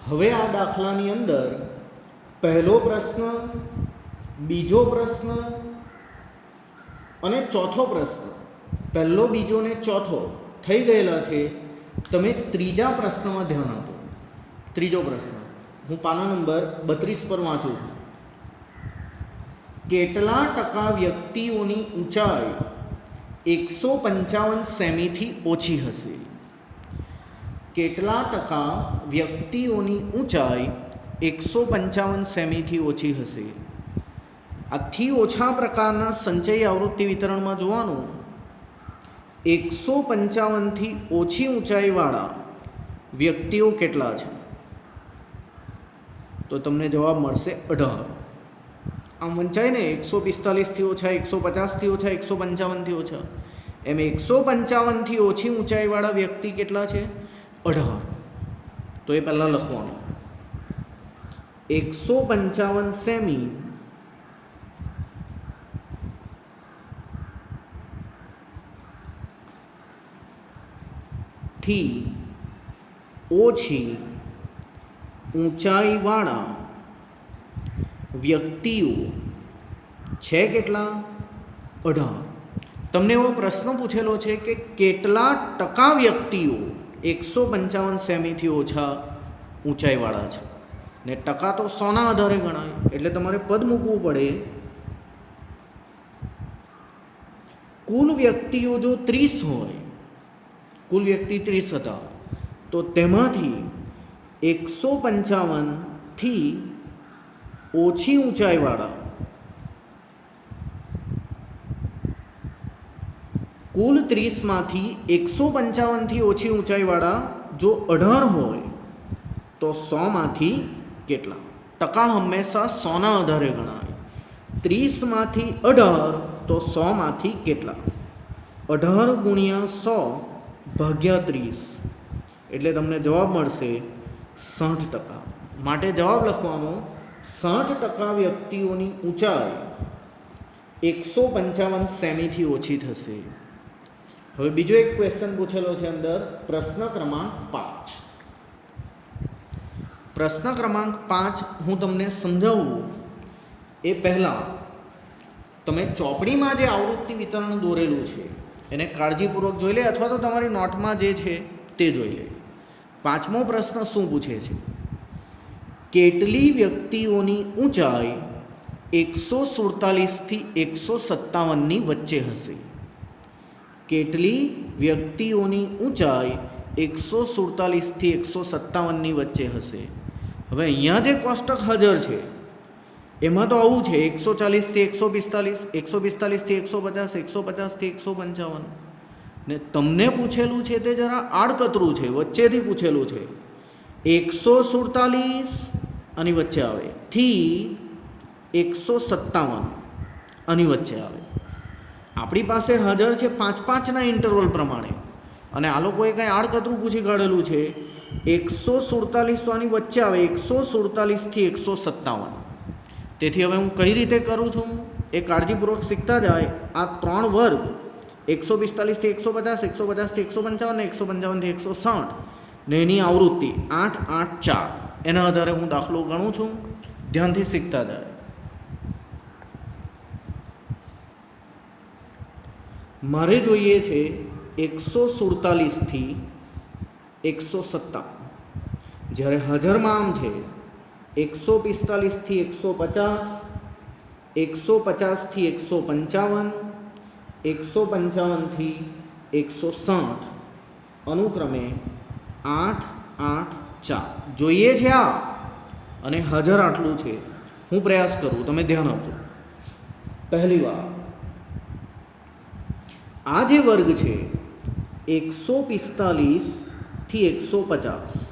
હવે આ દાખલાની અંદર પહેલો પ્રશ્ન, બીજો પ્રશ્ન અને ચોથો પ્રશ્ન, પહેલો, બીજો ને ચોથો થઈ ગયેલા છે. તમે ત્રીજા પ્રશ્નમાં ધ્યાન આપો. ત્રીજો પ્રશ્ન હું પાના નંબર 32 પર વાંચું છું. કેટલા ટકા વ્યક્તિઓની ઊંચાઈ 155 સેમીથી ઓછી હશે? કેટલા ટકા વ્યક્તિઓની ઊંચાઈ 155 સેમીથી ઓછી હશે? આથી ઓછા પ્રકારના સંચય આવૃત્તિ વિતરણમાં જોવાનું 155થી ઓછી ઊંચાઈવાળા વ્યક્તિઓ કેટલા છે? તો તમને જવાબ મળશે 18. આમ વંચાય ને 145થી ઓછા, 150થી ઓછા, 155થી ઓછા, એમ 155થી ઓછી ઊંચાઈવાળા વ્યક્તિ કેટલા છે? 18. તો એ પહેલાં લખવાનું 155 સેમી થી ઓછી ઊંચાઈવાળા વ્યક્તિઓ છે કેટલા? 18. તમને એવો પ્રશ્ન પૂછેલો છે કે કેટલા ટકા વ્યક્તિઓ 155 સેમીથી ઓછા ઊંચાઈવાળા છે, ને ટકા તો 100ના આધારે ગણાય, એટલે તમારે પદ મૂકવું પડે. કુલ વ્યક્તિઓ જો 30 હોય, કુલ વ્યક્તિ 30 હતા, તો તેમાંથી 155થી ઓછી ઊંચાઈવાળા કુલ 30માંથી 155થી ઓછી ઊંચાઈવાળા જો 18 હોય તો 100માંથી કેટલા? ટકા હંમેશા 100ના આધારે ગણાય. 30માંથી 18 તો 100માંથી કેટલા? 18 ગુણ્યા 100 ભાગ્યા 30, એટલે તમને જવાબ મળશે 60%. માટે જવાબ લખવાનો 60% વ્યક્તિઓની ઊંચાઈ 155 સેમીથી ઓછી થશે. હવે બીજો એક ક્વેશ્ચન પૂછેલો છે અંદર, પ્રશ્ન ક્રમાંક 5. પ્રશ્ન ક્રમાંક 5 હું તમને સમજાવું એ પહેલાં તમે ચોપડીમાં જે આવૃત્તિ વિતરણ દોરેલું છે એને કાળજીપૂર્વક જોઈ લે, અથવા તો તમારી નોટમાં જે છે તે જોઈ લે. 5મો પ્રશ્ન શું પૂછે છે? કેટલી વ્યક્તિઓની ઊંચાઈ 147થી 157ની વચ્ચે હશે? કેટલી વ્યક્તિઓની ઊંચાઈ 147થી 157ની વચ્ચે હશે? હવે અહીંયા જે કોષ્ટક હાજર છે એમાં તો આવું છે 140થી 145, 145થી 150, 150થી 155, ને તમને પૂછેલું છે તે જરા આડકતરું છે, વચ્ચેથી પૂછેલું છે. 147 આની વચ્ચે આવે થી 157 આની વચ્ચે આવે. આપણી પાસે હાજર છે 5-5ના ઇન્ટરવલ પ્રમાણે, અને આ લોકોએ કંઈ આડકતરું પૂછી કાઢેલું છે. 147 તો આની વચ્ચે આવે, 147થી 157. તેથી હવે હું કઈ રીતે કરું છું એ કાળજીપૂર્વક શીખતા જાય. આ 3 વર્ગ 145થી 150, 150થી 155 ને 155થી 160 ને એની આવૃત્તિ 8, 8, 4, એના આધારે હું દાખલો ગણું છું. ધ્યાનથી શીખતા જાય. મારે જોઈએ છે 147થી 157, જ્યારે હાજરમાં આમ છે 145થી 150, 150થી 155, 155થી 160, અનુક્રમે 8, 8, 4 જોઈએ છે આ, અને હાજર આટલું છે. હું પ્રયાસ કરું, તમે ધ્યાન આપજો. પહેલી વાર આ જે વર્ગ છે 145થી 150,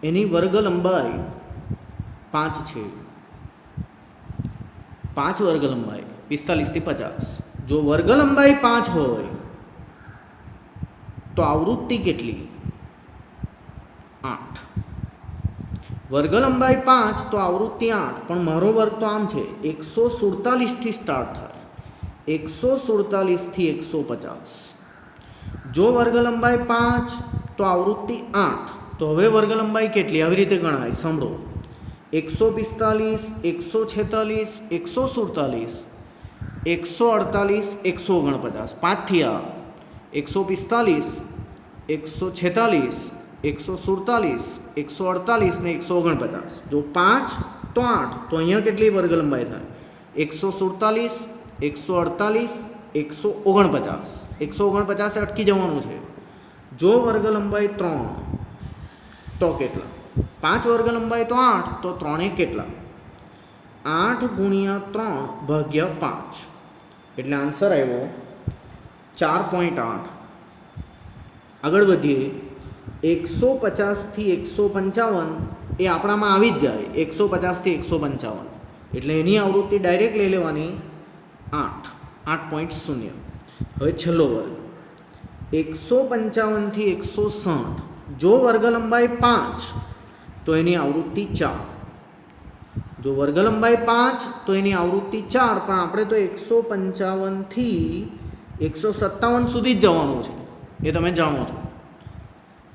એની વર્ગ લંબાઈ 5 છે. 5 વર્ગ લંબાઈ 45થી 50. જો વર્ગ લંબાઈ 5 હોય તો આવૃત્તિ કેટલી? 8. વર્ગ લંબાઈ 5 તો આવૃત્તિ 8, પણ મારો વર્ગ તો આમ છે 147થી સ્ટાર્ટ થાય, 147થી 150. જો વર્ગ લંબાઈ 5 તો આવૃત્તિ 8, તો હવે વર્ગ લંબાઈ કેટલી આવી રીતે ગણાય, સાંભળો. 145, 146, 147, 148, 149, 5થી આ 145, 146, 147, 148 ને 149. જો 5 તો 8, તો અહીંયા કેટલી વર્ગ લંબાઈ થાય? 147, 148, 149. 149 અટકી જવાનું છે. જો વર્ગ લંબાઈ 3 તો કેટલા? 5 વર્ગ લંબાઈ તો 8, તો 3 કેટલા? 8 ગુણ્યા 3 ભાગ્યા 5, એટલે આન્સર આવ્યો 4.8. આગળ વધીએ. 150 થી 155 એ આપણામાં આવી જ જાય. 150 થી 155 એટલે એની આવૃત્તિ ડાયરેક્ટ લઈ લેવાની 8, 8.0. હવે છેલ્લો વર્ગ 155 થી 160. જો વર્ગ લંબાઈ 5 તો એની આવૃત્તિ 4. જો વર્ગ લંબાઈ 5 તો એની આવૃત્તિ 4, પણ આપણે તો 155 થી 157 સુધી જ જવાનું છે, એ તમે જાણો છો.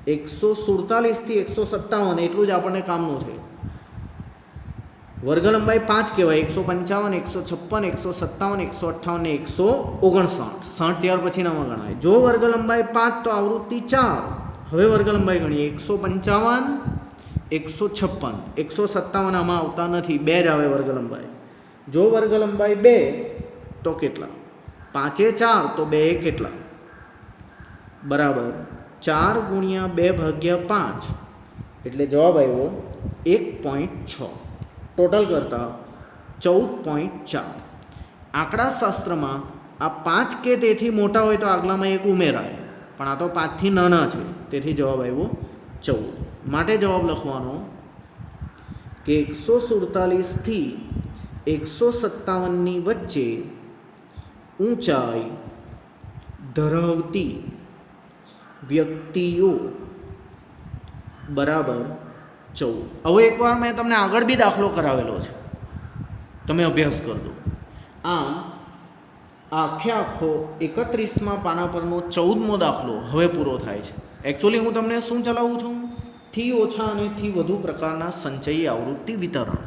147 થી 157 એટલું જ આપણને કામનું છે. વર્ગ લંબાઈ 5 કહેવાય. 155, 156, 157, 158 ને 159. 60 ત્યાર પછીનામાં ગણાય. જો વર્ગ લંબાઈ 5 તો આવૃત્તિ 4. હવે વર્ગ લંબાઈ ગણીએ. 155, 156, 157 આમાં આવતા નથી, 2 જ આવે વર્ગ લંબાઈ. જો વર્ગ લંબાઈ 2 તો કેટલા? 5 એ 4, તો 2 એ કેટલા? બરાબર 4 ગુણ્યા 2 ભાગ્યા 5, એટલે જવાબ આવ્યો 1.6. ટોટલ કરતા 14.4. આંકડાશાસ્ત્રમાં આ 5 કે તેથી મોટા હોય તો આગલામાં 1 ઉમેરાય, પણ આ તો 5 થી નાના છે, તેથી જવાબ આવ્યો 14. માટે જવાબ લખવાનો કે 147 થી 157 ની વચ્ચે ઊંચાઈ ધરાવતી વ્યક્તિઓ બરાબર 14. હવે એકવાર મેં તમને આગળ બી દાખલો કરાવેલો છે, તમે અભ્યાસ કરજો. આમ આખો 31મા પાના પરનો 14મો દાખલો હવે પૂરો થાય છે. એકચ્યુઅલી હું તમને શું ચલાવું છું? થી ઓછા અને થી વધુ પ્રકારના સંચયી આવૃત્તિ વિતરણ.